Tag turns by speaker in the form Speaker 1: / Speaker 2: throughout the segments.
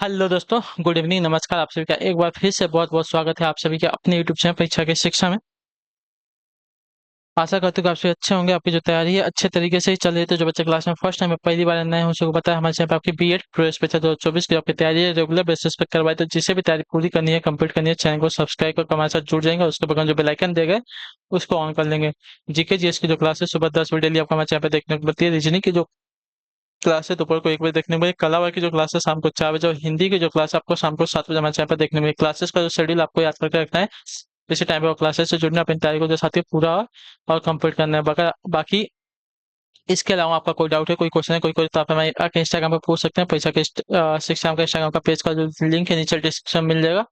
Speaker 1: Hello दोस्तों, good evening, नमस्कार। आप सभी का एक बार फिर से बहुत बहुत स्वागत है आप सभी के अपने यूट्यूब चैनल परीक्षा की शिक्षा में। आशा करते हो कि आप सभी अच्छे होंगे। आपकी जो तैयारी है अच्छे तरीके से ही चल रही है। तो जो बच्चे क्लास में फर्स्ट टाइम पहली बार नए हैं उसको पता है हमारे चैनल पर आपकी बीएड प्रवेश परीक्षा 2024 की आपकी तैयारी है रेगुलर बेसिस पर करवाई। तो जिसे भी तैयारी पूरी करनी है, कंप्लीट करनी है, चैनल को सब्सक्राइब कर हमारे साथ जुड़ जाएंगे और उसके बगल में जो बेल आइकन देगा उसको ऑन कर लेंगे। जीके जीएस की जो क्लासेस सुबह 10 बजे डेली आपको हमारे चैनल पर देखने को मिलती है। रीजनिंग की जो क्लास है दोपहर को 1 बजे देखने को मिलेगी। कला वर्ग की जो क्लास है शाम को 4 बजे और हिंदी की जो क्लास है आपको शाम को 7 बजे हमारे चैनल पर देखने को मिलेगी। क्लासेस का जो शेड्यूल आपको याद करके रखना है। इसी टाइम पे वो क्लासेस से जुड़ना, अपनी तैयारी को जो साथी पूरा और कंप्लीट करना है। बाकी इसके अलावा आपका कोई डाउट है, कोई क्वेश्चन है, कोई तो आप हमारे आके इंस्टाग्राम पे पूछ सकते हैं। पैसा के शिक्षा का इंस्टाग्राम का पेज का जो लिंक है नीचे डिस्क्रिप्शन मिल जाएगा।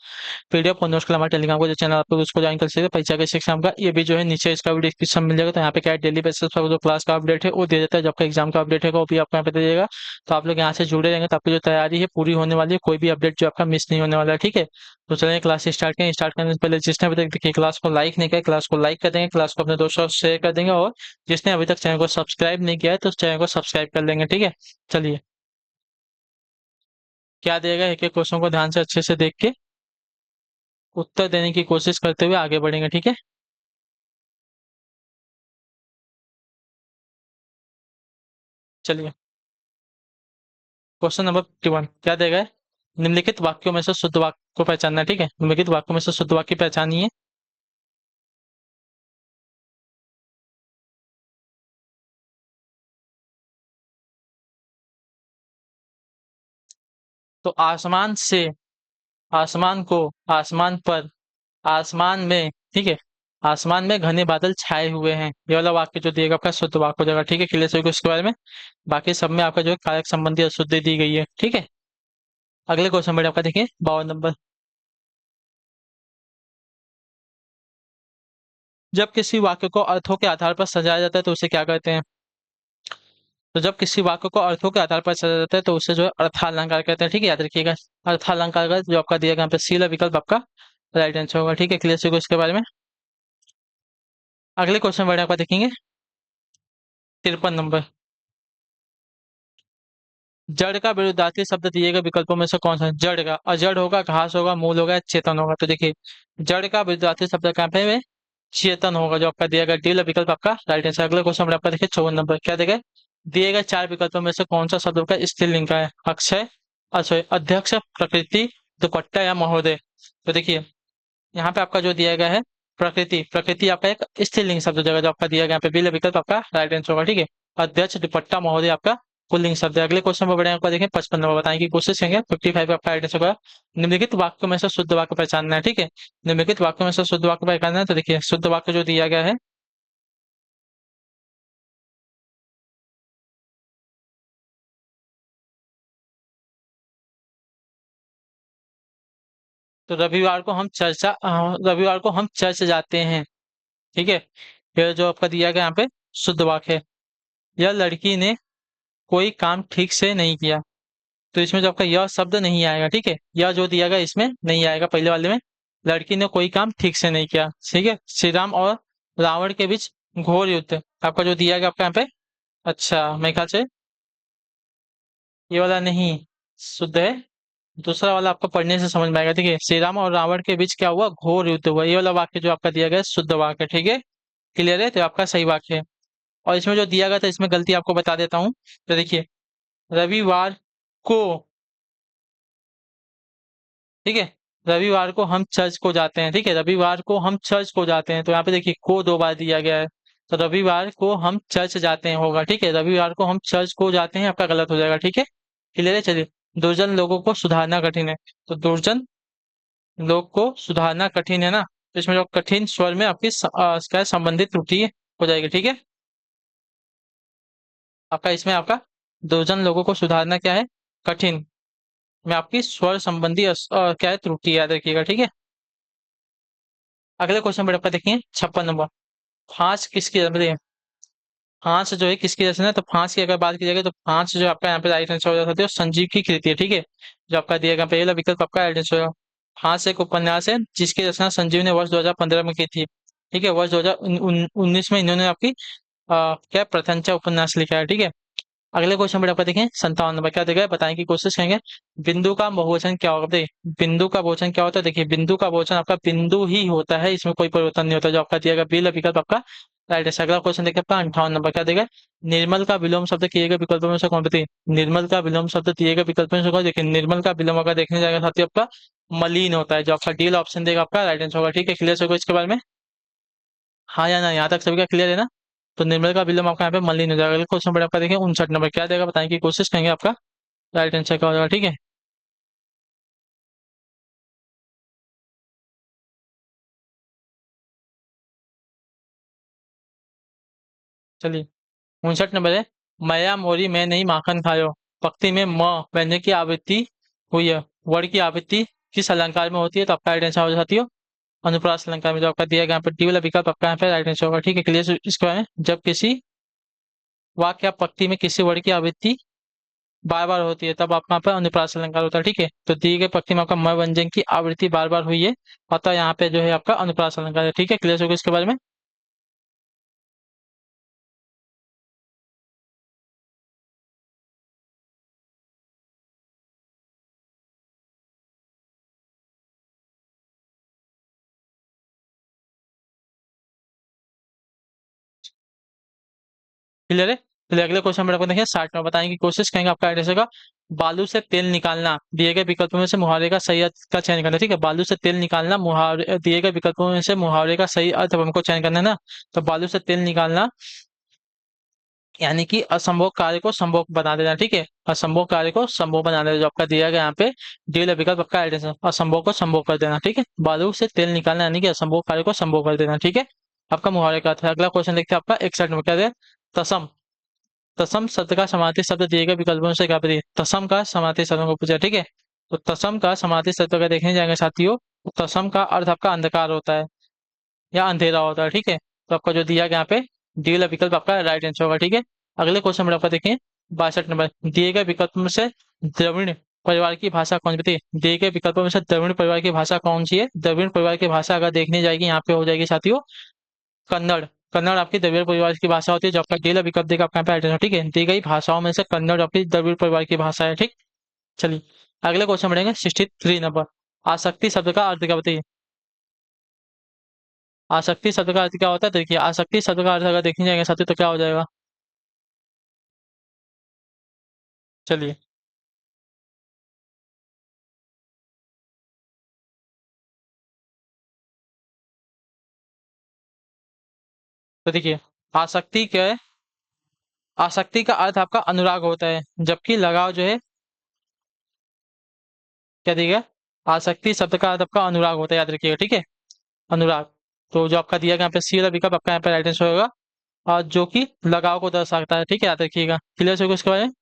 Speaker 1: पीडीएफ और नोट्स के लिए हमारे टेलीग्राम का जो चैनल आपको उसको ज्वाइन कर सकते हैं। परीक्षा के शिक्षा का ये भी जो है नीचे इसका भी डिस्क्रिप्शन मिल जाएगा। तो यहाँ पे क्या है, डेली बेसिस पर जो क्लास का अपडेट है वो दे देता है। जब आपका एग्जाम का अपडेट है वो भी आपको यहाँ पे दे देगा। तो आप लोग यहाँ से जुड़े रहेंगे तो आपकी जो तैयारी है पूरी होने वाली है। कोई भी अपडेट जो आपका मिस नहीं होने वाला है, ठीक है। तो चलिए क्लास स्टार्ट करें। स्टार्ट करने से पहले जिसने अभी तक देखिए क्लास को लाइक नहीं किया, क्लास को लाइक कर देंगे, क्लास को अपने दोस्तों से शेयर कर देंगे। और जिसने अभी तक चैनल को सब्सक्राइब नहीं किया है तो उस चैनल को सब्सक्राइब कर लेंगे, ठीक है। चलिए, क्या देगा एक एक क्वेश्चन को ध्यान से अच्छे से देख के उत्तर देने की कोशिश करते हुए आगे बढ़ेंगे, ठीक है। चलिए, क्वेश्चन नंबर 51 क्या देगा है? निम्नलिखित वाक्यों में से शुद्ध वाक्य को पहचानना है, ठीक है। निम्नलिखित वाक्यों में से शुद्ध वाक्य पहचानिए। तो आसमान से, आसमान को, आसमान पर, आसमान में, ठीक है। आसमान में घने बादल छाए हुए हैं, ये वाला वाक्य जो दिएगा आपका शुद्ध वाक्य हो जाएगा, ठीक है। क्लियर सभी को इसके बारे में। बाकी सब में आपका जो है कारक संबंधी अशुद्धि दी गई है, ठीक है। अगले क्वेश्चन में आपका देखिए 52 नंबर। जब किसी वाक्य को अर्थों के आधार पर सजाया जाता है तो उसे क्या कहते हैं? तो जब किसी वाक्य को अर्थों के आधार पर सजाया जाता है तो उसे जो है अर्थालंकार कहते हैं, ठीक है। याद रखिएगा, अर्थालंकार का जो आपका दिया गया यहाँ पे सी विकल्प आपका राइट आंसर होगा, ठीक है। क्लियर सभी को इसके बारे में। अगले क्वेश्चन बढ़े आपका देखेंगे 53 नंबर। जड़ का विरुद्धार्थी शब्द दिए गए विकल्पों में से कौन सा है? जड़ का अजड़ होगा, घास होगा, मूल होगा, चेतन होगा। तो देखिए, जड़ का विरुद्धार्थी शब्द कहाँ पे है? चेतन होगा, जो आपका दिया गया डी विकल्प आपका राइट आंसर। अगले क्वेश्चन में आपका देखिए 54 नंबर क्या देगा? दिए गए चार विकल्पों में से कौन सा शब्द का स्त्रीलिंग का है? अक्षय, अक्षय, अध्यक्ष, प्रकृति, दुपट्टा या महोदय। तो देखिए, यहाँ पे आपका जो दिया गया है प्रकृति, प्रकृति आपका एक स्त्रीलिंग शब्द हो जाएगा, जो आपका दिया गया यहाँ पे बी विकल्प आपका राइट आंसर होगा, ठीक है। अध्यक्ष, दुपट्टा, महोदय आपका पुल्लिंग शब्द है। अगले क्वेश्चन में बढ़े आपका देखें 55 नंबर, बताने की कोशिश करेंगे। 55 आपका राइट आंसर होगा। निम्नलिखित वाक्यों में से शुद्ध वाक्य पहचानना है, ठीक है। निम्नलिखित वाक्यों में से शुद्ध वाक्य पहचानना है। तो देखिए, शुद्ध वाक्य जो दिया गया है, तो रविवार को हम चर्च जाते हैं, ठीक है। यह जो आपका दिया गया यहाँ पे शुद्ध वाक्य है। यह लड़की ने कोई काम ठीक से नहीं किया। तो इसमें जो आपका यह शब्द नहीं आएगा, ठीक है। यह जो दिया गया इसमें नहीं आएगा पहले वाले में। लड़की ने कोई काम ठीक से नहीं किया, ठीक है। श्री राम और रावण के बीच घोर युद्ध आपका जो दिया गया आपका यहाँ पे, अच्छा मेरे ख्याल से ये वाला नहीं शुद्ध है। दूसरा वाला आपको पढ़ने से समझ में आएगा, ठीक है। श्री राम और रावण के बीच क्या हुआ? घोर युद्ध हुआ। ये वाला वाक्य जो आपका दिया गया है शुद्ध वाक्य, ठीक है। क्लियर है, तो आपका सही वाक्य है। और इसमें जो दिया गया था इसमें गलती आपको बता देता हूँ। तो देखिए, रविवार को, ठीक है, रविवार को हम चर्च को जाते हैं, ठीक है। रविवार को हम चर्च को जाते हैं, तो यहाँ पे देखिए को दो बार दिया गया है। तो रविवार को हम चर्च जाते हैं होगा, ठीक है। रविवार को हम चर्च को जाते हैं आपका गलत हो जाएगा, ठीक है। क्लियर है, चलिए। दुर्जन लोगों को सुधारना कठिन है। तो दुर्जन लोग को सुधारना कठिन है ना, तो इसमें जो कठिन स्वर में आपकी क्या है, संबंधित त्रुटि हो जाएगी, ठीक है। आपका इसमें आपका दुर्जन लोगों को सुधारना क्या है? कठिन में आपकी स्वर संबंधी क्या है, त्रुटि याद रखिएगा, ठीक है। अगले क्वेश्चन पर आपका देखिए 56 नंबर। फांस किसकी मतलब फांस जो है किसकी रचना है? तो फांस की अगर बात की जाएगी तो फांस जो आपका यहाँ पे राइट आंसर हो जाता है संजीव की कृति है, ठीक है। जो आपका दिया गया पहला विकल्प आपका राइट आंसर होगा। फांस एक उपन्यास है जिसकी रचना संजीव ने वर्ष 2015 में की थी, ठीक है। वर्ष 2019 में इन्होंने आपकी क्या प्रथंचा उपन्यास लिखा है, ठीक है। अगले क्वेश्चन में आपका देखें 57 नंबर, क्या देगा बताने की कोशिश करेंगे। बिंदु का बहुवचन क्या होगा, देखिए बिंदु का बहुवचन क्या होता है, देखिए बिंदु का बहुवचन आपका बिंदु ही होता है, इसमें कोई परिवर्तन नहीं होता। जो आपका दिया गया बी विकल्प आपका राइट है। अगला क्वेश्चन देखिए आपका 58 नंबर, क्या देगा। निर्मल का विलोम शब्द किए गए विकल्पों में से कौन, बताइए निर्मल का विलोम शब्द दिए गए विकल्पों में से कौन। देखिए निर्मल का विलोम अगर देखने जाएगा साथी आपका मलिन होता है, जो आपका डी ऑप्शन देगा आपका राइट आंसर होगा। ठीक है, क्लियर होगा इसके बारे में, हाँ या ना, यहाँ तक सभी का क्लियर है ना। तो निर्मल का विलोम आपका यहाँ पे मलिन हो जाएगा। अगले क्वेश्चन पर आपका देखिए 59 नंबर, क्या देगा बताने की कोशिश करेंगे, आपका राइट आंसर क्या हो जाएगा। ठीक है, चलिए 59 नंबर है। मया मोरी मैं नहीं माखन खायो, पंक्ति में म व्यंजन की आवृत्ति हुई है, वर्ण की आवृत्ति किस अलंकार में होती है। तो आपका राइट आंसर हो जाती हो अनुप्रास अलंकार में। जो आपका दिया गया यहाँ पर डी वाला विकल्प आपका यहाँ पे राइट आंसर होगा। ठीक है, क्लियर इसको है। जब किसी वाक्य या पंक्ति में किसी वर्ण की आवृत्ति बार बार होती है तब आपका यहाँ पे अनुप्रास अलंकार होता है। ठीक है, तो दी गई पंक्ति में आपका म व्यंजन की आवृत्ति बार बार हुई है, अतः यहाँ पे जो है आपका अनुप्रास अलंकार है। ठीक है, क्लियर होगा इसके बारे में। क्लियर है। चलिए अगले क्वेश्चन में आपको देखिए 60 नंबर, बताने की कोशिश करेंगे आपका आइडिया का। बालू से तेल निकालना दिए गए विकल्पों में से मुहावरे का सही अर्थ का चयन करना। ठीक है, बालू से तेल निकालना मुहावरे दिए गए विकल्पों में से मुहावरे का सही अर्थ अब हमको चयन करना है ना। तो बालू से तेल निकालना यानी कि असंभव कार्य को संभव बना देना। ठीक है, असंभव कार्य को संभव बना देना, जो आपका दिया गया यहाँ पे डी वाला विकल्प आपका आइडिया असंभव को संभव कर देना। ठीक है, बालू से तेल निकालना यानी कि असंभव कार्य को संभव कर देना। ठीक है, आपका मुहावरे का अर्थ है। अगला क्वेश्चन देखते हैं आपका 61 नंबर, क्या है तसम। तसम शब्द का समार्थी शब्द दिए गए विकल्पों से क्या बताइए। तसम का समार्थी शब्द को पूछा। ठीक है, तो तसम का समार्थी शब्द अगर देखने जाएंगे साथियों, तो तसम का अर्थ आपका अंधकार होता है या अंधेरा होता है। ठीक है, तो आपका जो दिया गया यहाँ पे डी वाला विकल्प आपका राइट आंसर होगा। ठीक है, अगले क्वेश्चन में आपका देखिए 62 नंबर, दिए गए विकल्प में से द्रविड़ परिवार की भाषा कौन सी, बताइए दिए गए विकल्पों में से द्रविड़ परिवार की भाषा कौन सी है। द्रविड़ परिवार की भाषा अगर देखने जाएगी यहाँ पे हो जाएगी साथियों कन्नड़। कन्नड़ आपकी द्रविड़ परिवार की भाषा होती है, जो आपका डेला विकल्प देगा आपका यहाँ पे आइडेंटिटी। ठीक है, दी गई भाषाओं में से कन्नड़ आपकी द्रविड़ परिवार की भाषा है। ठीक, चलिए अगले क्वेश्चन बढ़ेंगे 63 नंबर, आसक्ति शब्द का अर्थ क्या बताइए। आसक्ति शब्द का अर्थ क्या होता है, तो देखिए आसक्ति शब्द का अर्थ अगर देखने जाएंगे साथियों तो क्या हो जाएगा। चलिए, तो देखिए आसक्ति क्या है, आसक्ति का अर्थ आपका अनुराग होता है, जबकि लगाव जो है क्या दिया गया, आसक्ति शब्द का अर्थ आपका अनुराग होता है, याद रखिएगा। ठीक है, अनुराग। तो जो आपका दिया गया यहाँ पे सी वाला विकल्प आपका यहाँ पे राइट आंसर होगा, और जो कि लगाव को दर्शाता है। ठीक है, याद रखिएगा। क्लियर होगा इसके बारे में,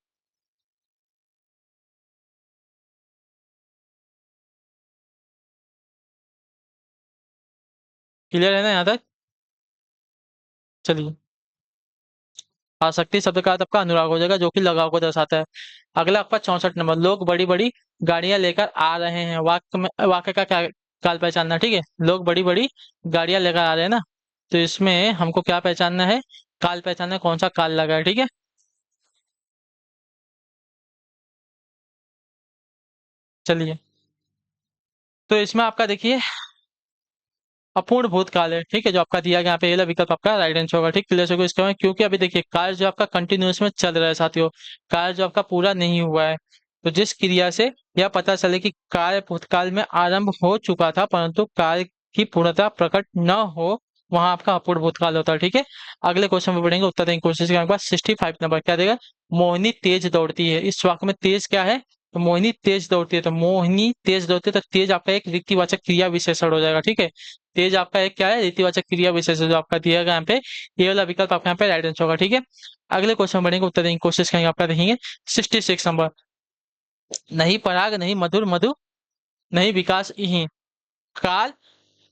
Speaker 1: क्लियर है ना यहाँ तक। चलिए, आसक्ति शब्द का अर्थ आपका अनुराग हो जाएगा, जो कि लगाव को दर्शाता है। अगला आपका 64 नंबर, लोग बड़ी बड़ी गाड़ियां लेकर आ रहे हैं, वाक्य में वाक्य का क्या काल पहचानना। ठीक है, लोग बड़ी बड़ी गाड़ियां लेकर आ रहे हैं ना, तो इसमें हमको क्या पहचानना है, काल पहचानना है, कौन सा काल लगा है। ठीक है, चलिए तो इसमें आपका देखिए अपूर्ण भूतकाल है। ठीक है, जो आपका दिया गया यहाँ पे ये वाला विकल्प आपका राइट आंसर होगा। ठीक, क्लियर होगा इसके में, क्योंकि अभी देखिए कार्य जो आपका कंटिन्यूअस में चल रहा है साथियों, कार्य जो आपका पूरा नहीं हुआ है, तो जिस क्रिया से यह पता चले कि कार्य भूतकाल में आरंभ हो चुका था परंतु कार्य की पूर्णता प्रकट न हो, वहां आपका अपूर्ण भूतकाल होता है। ठीक है, अगले क्वेश्चन में बढ़ेंगे, उत्तर देने की कोशिश करेंगे। 65 नंबर, क्या देगा, मोहिनी तेज दौड़ती है, इस वाक्य में तेज क्या है, तो मोहिनी तेज दौड़ती है, तो मोहिनी तेज दौड़ती है, तो तेज आपका एक व्यक्तिवाचक क्रिया विशेषण हो जाएगा। ठीक है, तेज आपका एक क्या है, रीतिवाचक क्रिया विशेषण जो आपका दिया गया यहाँ पे, ये वाला विकल्प आपका यहाँ पे राइट आंसर होगा। ठीक है, अगले क्वेश्चन बढ़ेंगे, उत्तर देने की कोशिश करेंगे। आपका देखेंगे 66 नंबर, नहीं पराग नहीं मधुर मधु नहीं विकास ही काल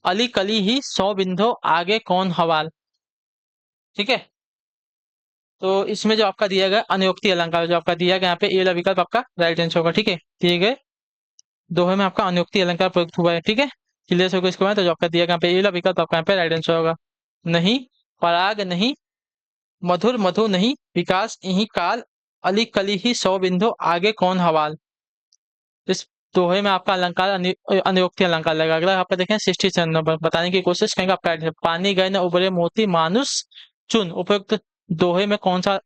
Speaker 1: अली कली ही सौ बिंदु आगे कौन हवाल। ठीक है, तो इसमें जो आपका दिया गया अनियोक्ति अलंकार जो आपका दिया गया यहाँ पे ये वाला विकल्प आपका राइट आंसर होगा। ठीक है, दिए गए दोहे में आपका अनियोक्ति अलंकार प्रयुक्त हुआ है। ठीक है, क्लियर होगा इसके बाद, तो जो आपका दिया गया यहाँ पे ये वाला विकल्प आपका यहाँ पे राइट आंसर होगा। नहीं पराग नहीं मधुर मधु नहीं विकास यही काल अली कली ही सौ बिंदु आगे कौन हवाल। इस दोहे में आपका अलंकार अनुयोक्ति अलंकार लगेगा। अगला आपका देखें 67 नंबर, बताने की कोशिश करेंगे आपका आंसर। पानी गए न उबरे मोती मानुष चुन, उपयुक्त दोहे में कौन सा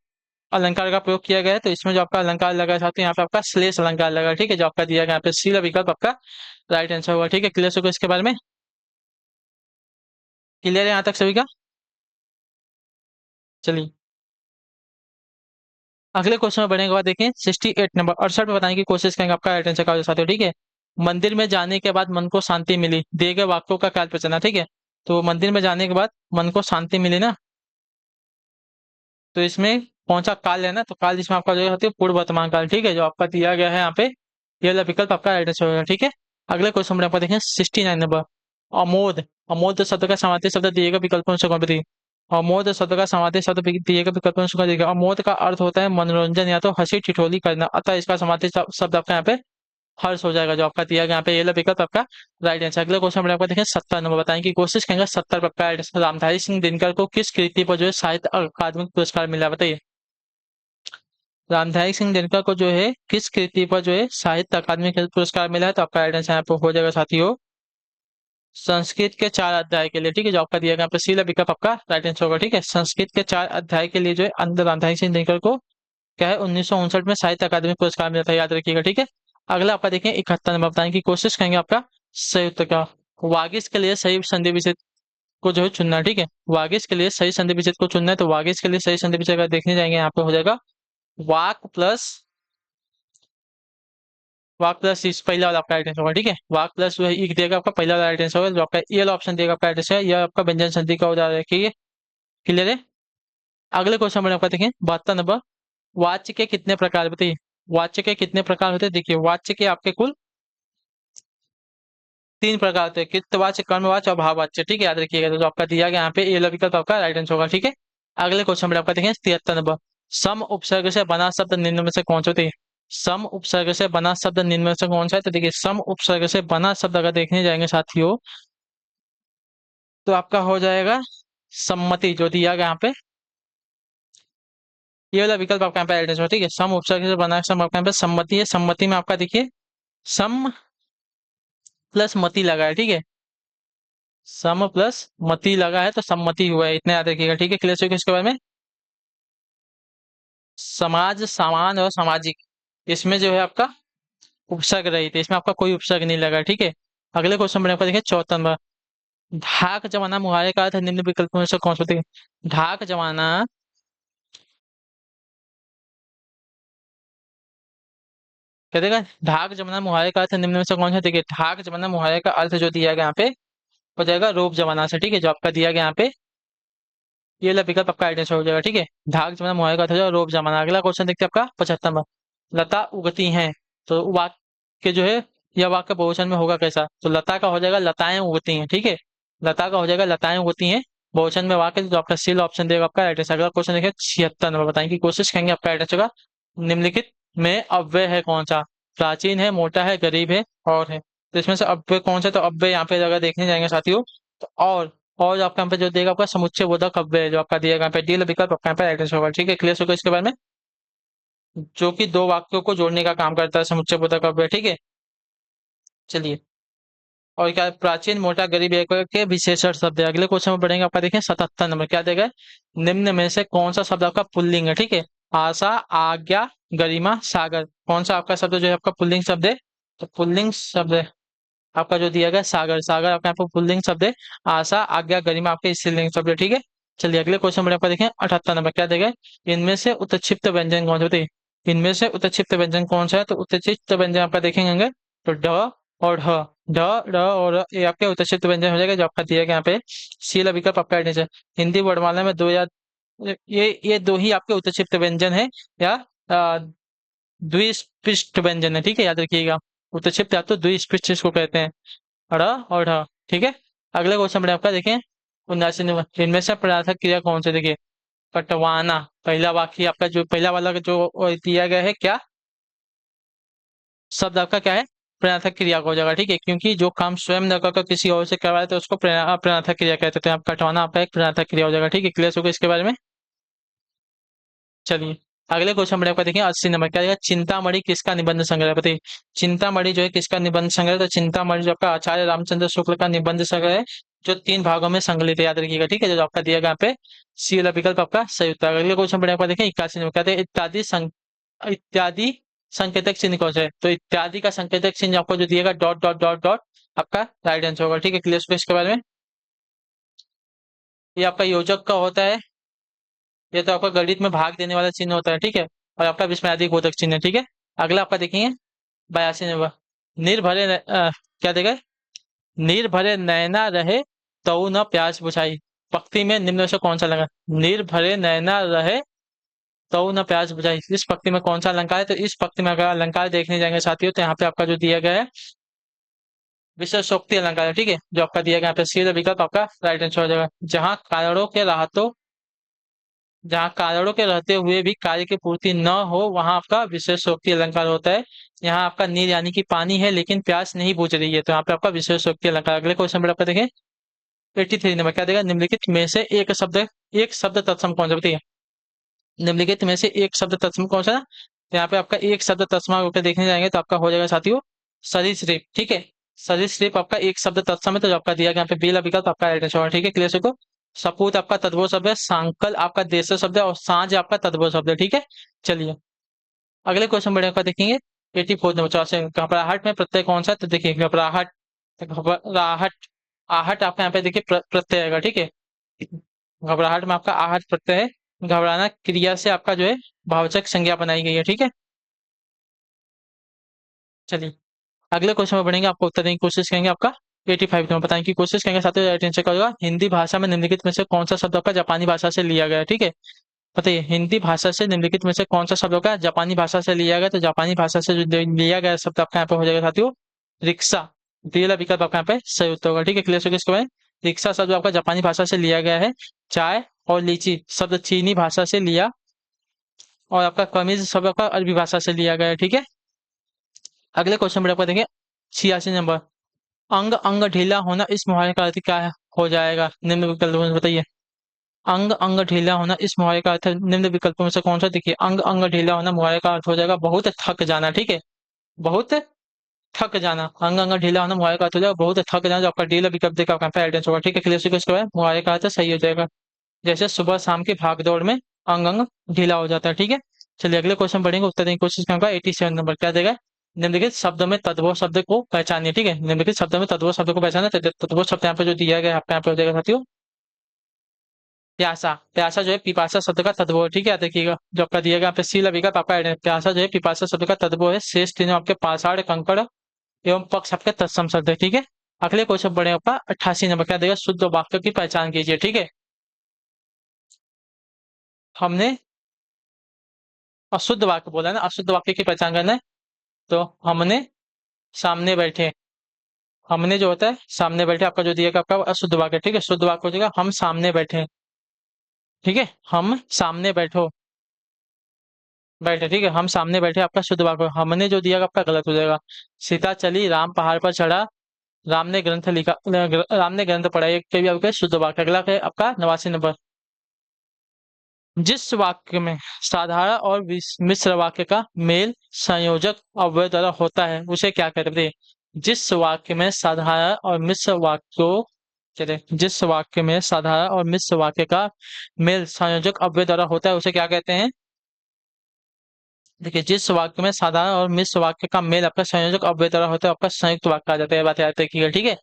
Speaker 1: अलंकार का प्रयोग किया गया है। तो इसमें जो आपका अलंकार लगा साथ ही यहाँ पे आपका श्लेष अलंकार लगा, ठीक है, जो आपका दिया गया यहाँ पे सी का विकल्प आपका राइट आंसर होगा। ठीक है, क्लियर होगा इसके बारे में, क्लियर है यहाँ तक सभी का। चलिए अगले क्वेश्चन में बढ़ने के बाद देखें 68 नंबर, 68 में बताने की कोशिश करेंगे आपका राइट आंसर का साथियों। ठीक है, मंदिर में जाने के बाद मन को शांति मिली, दिए गए वाक्यों का काल पहचाना। ठीक है, तो मंदिर में जाने के बाद मन को शांति मिली ना, तो इसमें कौन सा काल है ना, तो काल जिसमें आपका जो होती है पूर्व वर्तमान काल। ठीक है, जो आपका दिया गया है यहाँ पे ये वाला विकल्प आपका राइट आंसर होगा। ठीक है, अगले क्वेश्चन में आपका देखें 69 नंबर, अमोद, अमोद शब्द का समार्थी शब्द दिएगा विकल्पों से कौन बताइए। अमोद शब्द का समार्थी शब्द दिएगा विकल्पों से कौन दिएगा। अमोद का अर्थ होता है मनोरंजन या तो हंसी ठिठोली करना, अतः इसका समार्थी शब्द आपका यहाँ पे हर्ष हो जाएगा, जो आपका दिया गया यहाँ पे ये वाला विकल्प आपका राइट आंसर। अगले क्वेश्चन में आपका देखें 70 नंबर, बताने की कोशिश करेंगे 70 पर आपका right answer। रामधारी सिंह दिनकर को किस कृति पर जो है साहित्य अकादमी पुरस्कार मिला, बताइए। रामधारी सिंह दिनकर को जो है किस कृति पर जो है साहित्य अकादमी पुरस्कार मिला है, तो आपका राइट आंसर यहाँ पे हो जाएगा साथियों संस्कृत के 4 अध्याय के लिए। ठीक है, जो आपका दिया गया यहाँ पे सी विकल्प आपका राइट आंसर होगा। ठीक है, संस्कृत के 4 अध्याय के लिए जो है अंदर रामधारी सिंह दिनकर को क्या है 1959 में साहित्य अकादमी पुरस्कार मिला था, याद रखिएगा। ठीक है, अगला आपका देखें 71 नंबर, बताने की कोशिश करेंगे आपका सही उत्तर का। वागिश के लिए सही संधि विच्छेद को जो है चुनना है। ठीक है, वागिश के लिए सही संधि विच्छेद को चुनना है, तो वागिश के लिए सही संधि विच्छेद अगर देखने जाएंगे यहाँ पे हो जाएगा वाक प्लस, वाक प्लस इस पहला वाला आपका राइट आंसर होगा। ठीक है, वाक प्लस जो है एक देगा आपका पहला वाला राइट आंसर होगा, जो आपका ये वाला ऑप्शन देगा आपका राइट आंसर है, यह आपका व्यंजन संधि का उदाहरण है। क्लियर है, अगले क्वेश्चन में आपका देखें 72 नंबर, वाच्य के कितने प्रकार बताइए। वाच्य के कितने प्रकार होते हैं, देखिए वाच्य के आपके कुल 3 प्रकार होते हैं, कृतवाच्य, कर्मवाच्य और भाववाच्य। ठीक है, याद रखिएगा, तो जो आपका दिया गया यहाँ पे ये विकल्प आपका राइट आंसर होगा। ठीक है, अगले क्वेश्चन में आपका देखें 73 नंबर, सम उपसर्ग से बना शब्द निम्न में से कौन सा होते हैं। सम उपसर्ग से बना शब्द निम्न में से कौन सा है, तो देखिए सम उपसर्ग से बना शब्द अगर देखने जाएंगे साथियों तो आपका हो जाएगा सम्मति, जो दिया गया यहाँ पे ये वाला विकल्प आपका यहाँ पे राइट आंसर है। ठीक है, सम उपसर्ग से बना सम आपका यहाँ पे सम्मति है, सम्मति में आपका देखिए सम प्लस मति लगा है। ठीक है, सम प्लस मति लगा है तो सम्मति हुआ है, इतना याद रखिएगा। ठीक है, क्लियर हो इसके बारे में। समाज, सामान और सामाजिक, इसमें जो है आपका उपसर्ग रही थी, इसमें आपका कोई उपसर्ग नहीं लगा। ठीक है, अगले क्वेश्चन में आपका देखिए 74 नंबर, ढाक जमाना मुहावरे का अर्थ निम्न विकल्पों में से कौन सा होती है। ढाक जमाना, क्या देगा, ढाक जमाना मुहावरे का अर्थ निम्न में से कौन सा। देखिए ढाक जमाना मुहावरे का अर्थ जो दिया गया यहाँ पे हो जाएगा रोप जमाना से। ठीक है, जो आपका दिया गया यहाँ पे ये वाला विकल्प आपका आइडेंस हो जाएगा। ठीक है, ढाक जमाना मुहावरे का अर्थ हो जाएगा रोप जमाना। अगला क्वेश्चन देखते हैं आपका 75 नंबर, लता उगती हैं, तो वाक्य जो है यह वाक्य बहुवचन में होगा कैसा, तो लता का हो जाएगा लताएं उगती हैं। ठीक है, लता का हो जाएगा लताएं उगती हैं, बहुवचन में वाक्य जो आपका सील ऑप्शन देगा आपका राइट आंसर। अगला क्वेश्चन देखिए 76 नंबर, बताने की कोशिश करेंगे आपका राइट आंसर होगा निम्नलिखित में अव्यय है कौन सा। प्राचीन है, मोटा है, गरीब है और है, तो इसमें से अव्यय कौन सा, तो अव्यय यहाँ पे अगर देखने जाएंगे साथियों तो और जो आपका यहाँ पे जो देगा आपका समुच्चय बोधक अव्यय जो आपका दिएगा यहाँ पे डी विकल्प आपका यहाँ पे राइट आंसर होगा। ठीक है, क्लियर होगा इसके बारे में, जो कि दो वाक्यों को जोड़ने का काम करता है समुच्चय बोधक अव्यय। ठीक है, चलिए और क्या प्राचीन, मोटा, गरीब एक के विशेषण शब्द है। अगले क्वेश्चन में बढ़ेंगे आपका देखें 77 नंबर, क्या देगा निम्न में से कौन सा शब्द आपका पुल्लिंग है। ठीक है, आशा, आज्ञा, गरिमा, सागर, कौन सा आपका शब्द जो है आपका पुल्लिंग शब्द है, तो पुल्लिंग शब्द है आपका जो दिया गया सागर, सागर आपका यहाँ पे पुल्लिंग शब्द है, आशा, आज्ञा, गरिमा आपके स्त्रीलिंग शब्द है। ठीक है, चलिए अगले क्वेश्चन में आपका देखें 78 नंबर, क्या देगा इनमें से उत्क्षिप्त व्यंजन कौन से होते हैं। इनमें से उत्क्षिप्त व्यंजन कौन सा है, तो उत्क्षिप्त व्यंजन आपका देखेंगे तो ढ और ढ, ढ ढ और ये आपके उत्क्षिप्त व्यंजन हो जाएगा, जो आपका दिया गया यहाँ पे सी वाला विकल्प आपका राइट आंसर। हिंदी वर्णमाला में दो या ये दो ही आपके उत्क्षिप्त व्यंजन है या द्विस्पृष्ट व्यंजन है। ठीक है, याद रखिएगा, उत्क्षिप्त या तो द्विस्पृष्ट इसको कहते हैं, ड़ और ढ। ठीक है, अगले क्वेश्चन में आपका देखें 79 नंबर, इनमें से प्रार्थक क्रिया कौन सी, देखिए कटवाना, पहला वाक्य आपका जो पहला वाला जो दिया गया है क्या शब्द आपका क्या है प्रणार्थक क्रिया का हो जाएगा। ठीक है, क्योंकि जो काम स्वयं न कर किसी और से करवाए तो उसको प्रणार्थक क्रिया कहते हैं, तो आप कटवाना आपका एक प्रणार्थक क्रिया हो जाएगा। ठीक है, क्लियर होगा इसके बारे में। चलिए अगले क्वेश्चन में आपका देखिए 80 नंबर क्या आएगा, चिंतामणि किसका निबंध संग्रह है? बताइए चिंतामणि जो है किसका निबंध संग्रह है? तो चिंतामणि जो आपका आचार्य रामचंद्र शुक्ल का निबंध संग्रह है, जो 3 भागों में संकलित है, याद रखिएगा ठीक है, जो आपका दिया गया यहाँ पे सी वाला विकल्प आपका सही उत्तर है। अगले क्वेश्चन में आपका देखिए 81 नंबर कहते हैं इत्यादि संकेतक चिन्ह कौन सा है? तो इत्यादि का संकेतक चिन्ह आपको जो दिएगा डॉट डॉट डॉट डॉट आपका राइट आंसर होगा ठीक है। क्लियर इसके बारे में, ये आपका योजक का होता है, ये तो आपका गणित में भाग देने वाला चिन्ह होता है ठीक है, और आपका विस्मयादिक बोधक चिन्ह है ठीक है। अगला आपका देखेंगे 82 नंबर, निर्भरे क्या देगा, निर्भरे नैना रहे तो न प्यास बुझाई, पंक्ति में निम्न में से कौन सा लगा? निर्भरे नैना रहे तो न प्यास बुझाई, इस पंक्ति में कौन सा अलंकार है? तो इस पंक्ति में अगर अलंकार देखने जाएंगे साथियों, तो यहाँ पे आपका जो दिया गया है विशेषोक्ति अलंकार है ठीक है, जो आपका दिया गया यहाँ पे सी विकल्प आपका राइट आंसर हो जाएगा। जहाँ कारणों के रहते हुए भी कार्य की पूर्ति न हो, वहां आपका विशेषोक्ति अलंकार होता है। यहाँ आपका नीर यानी कि पानी है लेकिन प्यास नहीं बुझ रही है, तो यहाँ पे आपका विशेषोक्ति अलंकार। अगले क्वेश्चन पर आपका देखें 83 नंबर क्या देगा, निम्नलिखित में से एक शब्द तत्सम कौन सा? बताइए निम्नलिखित में से एक शब्द तत्सम कौन सा? तो यहाँ पे आपका एक शब्द तत्सम होकर देखने जाएंगे तो आपका हो जाएगा साथियों सरीसृप ठीक है। सरीसृप आपका एक शब्द तत्सम है, तो जो आपका दिया गया यहाँ पे बेला विकल्प आपका राइट आंसर होगा ठीक है। क्लियर से को सपूत आपका तद्भव शब्द है, सांकल आपका देश शब्द है, और सांझ आपका तद्भव शब्द है ठीक है। चलिए अगले क्वेश्चन बढ़िया का देखेंगे 84 नंबर 84 घबराहट में प्रत्यय कौन सा है? तो देखिए घबराहट, घबराहट आहट आपका यहाँ पे देखिए प्रत्यय आएगा ठीक है। घबराहट में आपका आहट प्रत्यय है, घबराना क्रिया से आपका जो है भावचक संज्ञा बनाई गई है ठीक है। चलिए अगले क्वेश्चन में बढ़ेंगे, आपको उत्तर देने की कोशिश करेंगे आपका 85 नंबर बताने की कोशिश करेंगे साथियों, राइट आंसर क्या होगा, हिंदी भाषा में निम्नलिखित में से कौन सा शब्द आपका जापानी भाषा से लिया गया है ठीक है। बताइए हिंदी भाषा से निम्नलिखित में से कौन सा शब्द होगा जापानी भाषा से लिया गया? तो जापानी भाषा से जो लिया गया शब्द आपका यहाँ पे हो जाएगा साथियों रिक्शा, दिया विकल्प आपका यहाँ पे सही उत्तर होगा ठीक है। क्लियर हो गया इसके बारे में, रिक्शा शब्द आपका जापानी भाषा से लिया गया है। चाय और लीची शब्द चीनी भाषा से लिया, और आपका कमीज शब्द आपका अरबी भाषा से लिया गया है ठीक है। अगले क्वेश्चन में आपका देखेंगे 86 नंबर, अंग अंग ढीला होना इस मुहावरे का अर्थ क्या हो जाएगा? निम्न विकल्पों में बताइए अंग अंग ढीला होना इस मुहावरे का अर्थ निम्न विकल्पों में से कौन सा? देखिए अंग अंग ढीला होना मुहावरे का अर्थ हो जाएगा बहुत थक जाना ठीक है, बहुत थक जाना। अंग अंग ढीला होना मुहावरे का अर्थ हो जाएगा बहुत थक जाना, जो आपका ढीला विकल्प देगा आपका एडेंस होगा ठीक है। क्लियर इसके बाद मुहावरे का अर्थ सही हो जाएगा, जैसे सुबह शाम की भागदौड़ में अंग अंग ढीला हो जाता है ठीक है। चलिए अगले क्वेश्चन पढ़ेंगे, उत्तर देने की कोशिश करूंगा। 87 नंबर क्या देगा, निम्नलिखित शब्द में तद्भव शब्द को पहचानिए ठीक है। निम्नलिखित शब्द में तद्भव शब्द को पहचाना, तद्भव शब्द यहाँ पे जो दिया गया है आपका यहाँ पे हो जाएगा साथियों प्यासा। प्यासा जो है पिपासा शब्द का तद्भव है ठीक है, याद रखिएगा जो आपका दिया गया यहाँ पे सी लगेगा तो आपका प्यासा जो है पिपासा शब्द का तद्भव है। शेष तीनों आपके पाषाण कंकड़ एवं पक्ष आपके तत्सम शब्द है ठीक है। अगले क्वेश्चन बढ़े आपका 88 नंबर क्या देगा, शुद्ध वाक्य की पहचान कीजिए ठीक है। हमने अशुद्ध वाक्य बोला है ना, अशुद्ध वाक्य की पहचान करना है, तो हमने सामने बैठे, हमने जो होता है सामने बैठे आपका जो दिया गया आपका अशुद्ध वाक्य ठीक है। शुद्ध वाक्य हो जाएगा हम सामने बैठे ठीक है, हम सामने बैठो बैठे ठीक है, हम सामने बैठे आपका शुद्ध वाक्य। हमने जो दिया आपका गलत हो जाएगा। सीता चली राम पहाड़ पर चढ़ा, राम ने ग्रंथ लिखा, राम ने ग्रंथ पढ़ा, एक भी आपका शुद्ध वाक्य। अगला है आपका 89 नंबर, जिस वाक्य में साधारण और मिश्र वाक्य का मेल संयोजक अव्यय द्वारा होता है उसे क्या कहते हैं? जिस वाक्य में साधारण और मिश्र वाक्यों चले जिस वाक्य में साधारण और मिश्र वाक्य का मेल संयोजक अव्यय द्वारा होता है उसे क्या कहते हैं? देखिए जिस वाक्य में साधारण और मिश्र वाक्य का मेल आपका संयोजक अव्यय द्वारा होता है आपका संयुक्त वाक्य आ जाता है, बात याद रखिएगा ठीक है।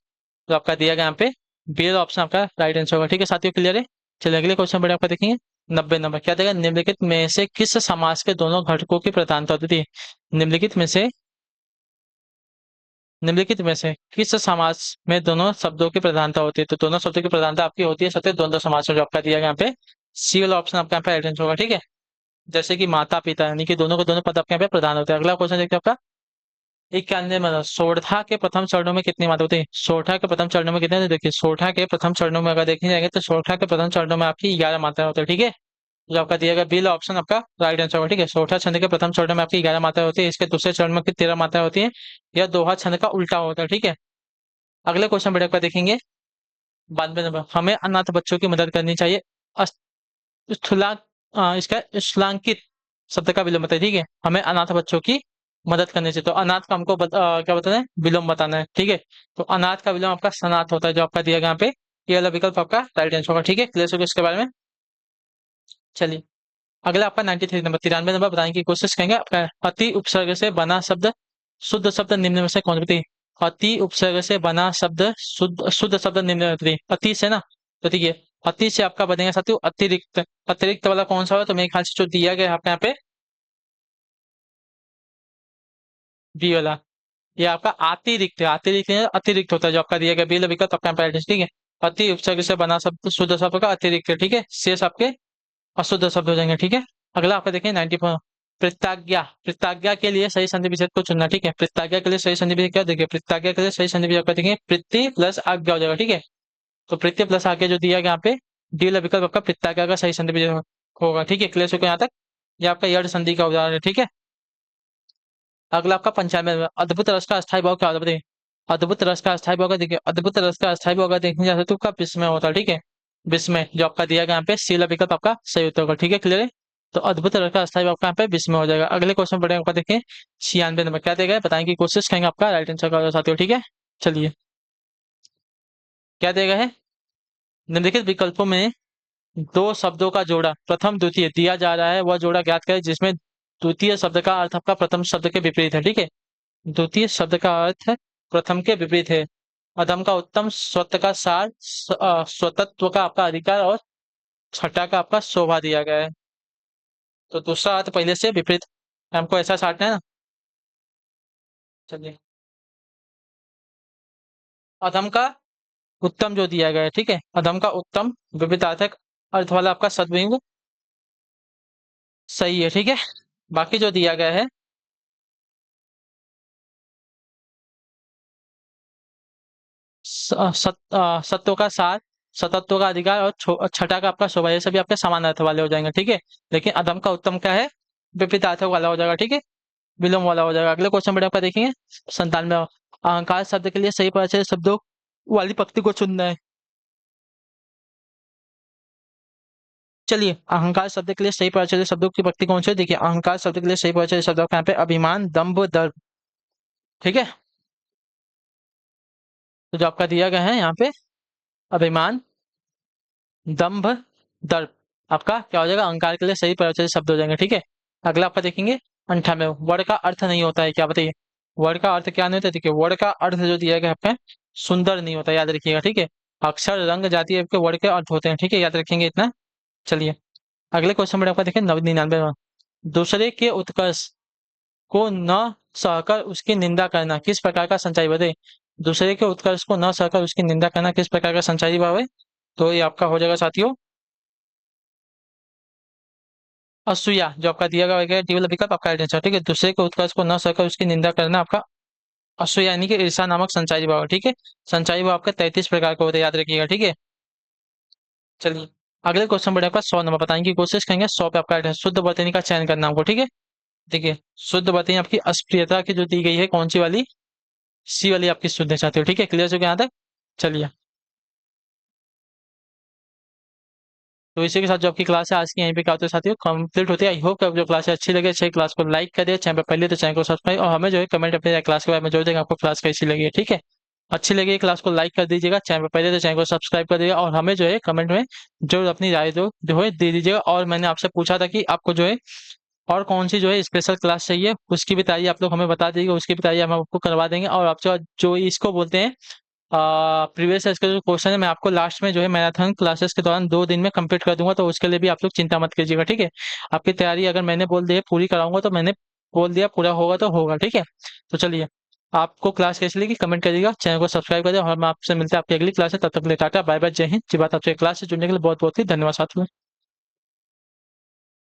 Speaker 1: तो आपका दिया गया यहाँ पे बी ऑप्शन आपका राइट आंसर होगा ठीक है साथियों। क्लियर है, चलिए अगले क्वेश्चन पर आपका देखेंगे 90 नंबर क्या देगा, निम्नलिखित में से किस समास के दोनों घटकों की प्रधानता होती है? निम्नलिखित में से निम्नलिखित में से किस समास में दोनों शब्दों की प्रधानता होती है? तो दोनों शब्दों की प्रधानता आपकी होती है सत्य द्वंद्व समास में, जो आपका दिया गया यहाँ पे सी वाला ऑप्शन आपका यहाँ पे राइट आंसर होगा ठीक है। जैसे कि माता पिता यानी कि दोनों के दोनों पद आपके यहाँ पे प्रधान होते हैं। अगला क्वेश्चन देखते हैं आपका 91 सोरठा के प्रथम चरणों में कितनी मात्रा होती है? सोरठा के प्रथम चरणों में कितने? तो देखिए सोरठा के प्रथम चरणों में अगर देखने जाएंगे तो सोरठा के प्रथम चरणों में आपकी 11 मात्राएं होती है ठीक है, जो आपका दिया गया बिल ऑप्शन आपका राइट आंसर होगा ठीक है। सोरठा छंद के प्रथम चरण में आपकी 11 मात्राएं होती है, इसके दूसरे चरण में आपकी 13 मात्राएं होती है, यह दोहा छंद का उल्टा होता है ठीक है। अगले क्वेश्चन बढ़िया आपका देखेंगे 92 नंबर, हमें अनाथ बच्चों की मदद करनी चाहिए। स्थूला इसका स्थूलांकित शब्द का विलोम बताइए। ठीक है, हमें अनाथ बच्चों की मदद करनी चाहिए, तो अनाथ का हमको क्या बताना है, विलोम बताना है। ठीक है, तो अनाथ का विलोम आपका सनाथ होता है, जो आपका दिया गया यहाँ पे। ये वाला विकल्प आपका राइट आंसर होगा। ठीक है, क्लियर हो गया इसके बारे में। चलिए, अगला आपका 93 नंबर, 93 नंबर बताने की कोशिश करेंगे। आपका अति उपसर्ग से बना शब्द, शुद्ध शब्द निम्न में से कौन सा बताइए। अति उपसर्ग से बना शब्द, शुद्ध शुद्ध शब्द निम्न में बताइए। अति से ना, तो ठीक है, अति से आपका बनेगा साथियों अतिरिक्त। अतिरिक्त वाला कौन सा होगा, तो मेरे ख्याल से जो दिया गया है आपके यहाँ पे, बी वाला। ये आपका अतिरिक्त है, अतिरिक्त है, अतिरिक्त होता है जो आपका दिया गया बी वाला विकल्प आपका यहाँ पे। ठीक है, अति उपसर्ग से बना शब्द शुद्ध शब्द का अतिरिक्त है। ठीक है, शेष आपके अशुद्ध शब्द हो जाएंगे। ठीक है, अगला आपका देखें 94। प्रत्याज्ञा, प्रत्याज्ञा के लिए सही संधि विच्छेद को चुनना। ठीक है, प्रत्याज्ञा के लिए सही संधि विच्छेद क्या, देखिए प्रत्याज्ञा के लिए सही संधि विच्छेद आपका देखेंगे प्रति प्लस आज्ञा हो जाएगा। ठीक है, तो प्रति प्लस आज्ञा जो दिया गया यहाँ पे, डी वाला विकल्प आपका प्रत्याज्ञा का सही संधि विच्छेद होगा। ठीक है, क्लियर हो गया यहाँ तक। ये आपका यड़ संधि का उदाहरण है। ठीक है, अगला आपका 95। अद्भुत रस का अस्थायी भाव क्या होता है बताइए। अद्भुत रस का अस्थायी भाव का देखिए, अद्भुत रस का अस्थायी भाव का देखने जा सकते हो, विस्मय होता है। ठीक है, विस्मय जो आपका दिया गया यहाँ पे सी वाला विकल्प आपका सही उत्तर होगा। ठीक है, क्लियर है। तो अद्भुत रस का अस्थायी भाव आपका यहाँ पे विस्मय हो जाएगा। अगले क्वेश्चन पढ़ेंगे आपका देखें 96 नंबर, क्या देगा है, बताने की कोशिश करेंगे, आपका राइट आंसर का साथियों। ठीक है, चलिए, क्या देगा है, निम्नलिखित विकल्पों में दो शब्दों का जोड़ा प्रथम द्वितीय दिया जा रहा है, वह जोड़ा ज्ञात करें जिसमें द्वितीय शब्द का अर्थ आपका प्रथम शब्द के विपरीत है। ठीक है, द्वितीय शब्द का अर्थ प्रथम के विपरीत है। अधम का उत्तम, स्वत्व का सार, स्वतत्व का आपका अधिकार, और छठा का आपका शोभा दिया गया है। तो दूसरा अर्थ पहले से विपरीत, हमको ऐसा साटना है ना। चलिए, अधम का उत्तम जो दिया गया है, ठीक है, अधम का उत्तम विपरीतार्थक अर्थ वाला आपका सद्विंग सही है। ठीक है, बाकी जो दिया गया है सत्व का सार, सतत्व का अधिकार, और छठा का आपका शोभा, ये सभी आपके समान अर्थ वाले हो जाएंगे। ठीक है, लेकिन अधम का उत्तम क्या है, विपरीतार्थक वाला हो जाएगा। ठीक है, विलोम वाला हो जाएगा। अगले क्वेश्चन में आपका देखेंगे 97। अहंकार शब्द के लिए सही परिचय शब्दों वाली पंक्ति को चुनना है। चलिए, अहंकार शब्द के लिए सही परिचय शब्दों की पंक्ति कौन सी है, देखिए अहंकार शब्द के लिए सही परिचय शब्दों का यहाँ पे अभिमान, दंभ, दर्प। ठीक है, तो जो आपका दिया गया है यहाँ पे अभिमान, दंभ, दर्प, आपका क्या हो जाएगा, अहंकार के लिए सही परिचय शब्द हो जाएंगे। ठीक है, अगला आपका देखेंगे 98। वर्ड का अर्थ नहीं होता है क्या, बताइए। वर्ड का अर्थ क्या नहीं होता है, देखिए वर्ड का अर्थ जो दिया गया है आपका सुंदर नहीं होता, याद रखिएगा। ठीक है, अक्षर, रंग, जाति आपके वर्ड के अर्थ होते हैं। ठीक है, याद रखेंगे इतना। चलिए, अगले क्वेश्चन में आपका देखें 99। दूसरे के उत्कर्ष को न सहकर उसकी निंदा करना किस प्रकार का संचयी भाव है। दूसरे के उत्कर्ष को न सहकर उसकी निंदा करना किस प्रकार का संचयी भाव है, तो ये आपका हो जाएगा साथियों असूया, जो आपका दिया गया है डी वाला विकल्प आपका राइट आंसर। ठीक है, दूसरे के उत्कर्ष को न सहकर उसकी निंदा करना आपका असूया यानी कि ईर्षा नामक संचयी भाव है। ठीक है, संचयी भाव आपका 33 प्रकार का होता है, याद रखिएगा। ठीक है, चलिए, अगले क्वेश्चन बढ़े आपका 100 नंबर, बताने की कोशिश करेंगे। 100 पे आपका शुद्ध वर्तनी का चयन करना होगा। ठीक है, देखिए शुद्ध वर्तनी आपकी अस्प्रियता की जो दी गई है, कौन सी वाली, सी वाली आपकी शुद्ध है साथियों। ठीक है, क्लियर हो गया यहाँ तक। चलिए, तो इसी के साथ जो आपकी क्लास है आज की यहीं पे क्या होता है साथियों कंप्लीट होती है। आई होप जो क्लास है अच्छी लगे, अच्छी क्लास को लाइक कर दिया, चैनल पर पहले तो चैनल को सब्सक्राइब, और हमें जो है कमेंट अपने क्लास के बारे में जो देगा आपको क्लास कैसी लगी है। ठीक है, अच्छी लगी क्लास को लाइक कर दीजिएगा, चैनल पर पहले तो चैनल को सब्सक्राइब कर दीजिएगा, और हमें जो है कमेंट में जो अपनी राय जो है दे दीजिएगा। और मैंने आपसे पूछा था कि आपको जो है और कौन सी जो है स्पेशल क्लास चाहिए, उसकी भी तैयारी आप लोग हमें बता दीजिएगा, उसकी भी तैयारी हम आपको करवा देंगे। और आप जो इसको बोलते हैं प्रीवियस इसका जो क्वेश्चन है, मैं आपको लास्ट में जो है मैराथन क्लासेस के दौरान 2 दिन में कंप्लीट कर दूंगा, तो उसके लिए भी आप लोग चिंता मत कीजिएगा। ठीक है, आपकी तैयारी अगर मैंने बोल दी है पूरी कराऊंगा, तो मैंने बोल दिया पूरा होगा तो होगा। ठीक है, तो चलिए, आपको क्लास कैसी लगी कमेंट करिएगा, चैनल को सब्सक्राइब करिए, और हम आपसे मिलते हैं आपकी अगली क्लास है। तब तक के लिए टाटा बाय बाय, जय हिंद। जी बात, आपसे क्लास से जुड़ने के लिए बहुत बहुत ही धन्यवाद साथियों।